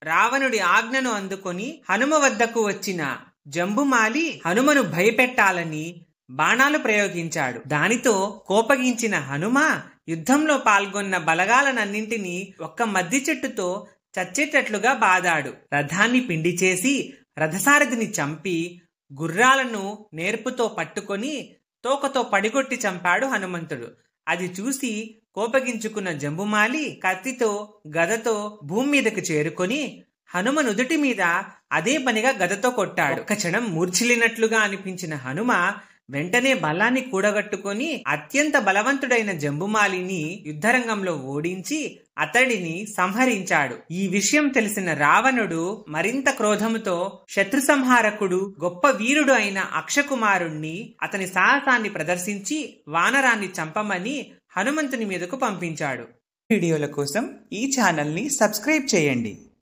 రావణుడి ఆజ్ఞను అందుకొని హనుమ వద్దకు వచ్చిన జంబుమాలి హనుమను భయపెట్టాలని బాణాలు ప్రయోగించాడు. దానితో కోపగించిన హనుమ యుద్ధంలో పాల్గొన్న బలగాలనన్నింటినీ ఒక్క మద్ది చెట్టుతో చచ్చేటట్లుగా బాదాడు. రథాన్ని పిండి చేసి రథసారథిని చంపి గుర్రాలను నేర్పుతో పట్టుకొని తోకతో పడిగొట్టి చంపాడు హనుమంతుడు. అది చూసి కోపగించుకున్న జంబుమాలి కత్తితో గదతో భూమి మీదకు చేరుకొని హనుమ నుదుటి మీద అదే పనిగా గదతో కొట్టాడు. ఒక్క క్షణం మూర్ఛిల్లినట్లుగా అనిపించిన హనుమ వెంటనే బలాన్ని కూడగట్టుకొని అత్యంత బలవంతుడైన జంబుమాలిని యుద్ధరంగంలో ఓడించి అతడిని సంహరించాడు. ఈ విషయం తెలిసిన రావణుడు మరింత క్రోధముతో శత్రు సంహారకుడు గొప్ప వీరుడు అయిన అక్షకుమారుణ్ణి అతని సాహసాన్ని ప్రదర్శించి వానరాన్ని చంపమని హనుమంతుని మీదకు పంపించాడు. వీడియోల కోసం ఈ ఛానల్ని సబ్స్క్రైబ్ చేయండి.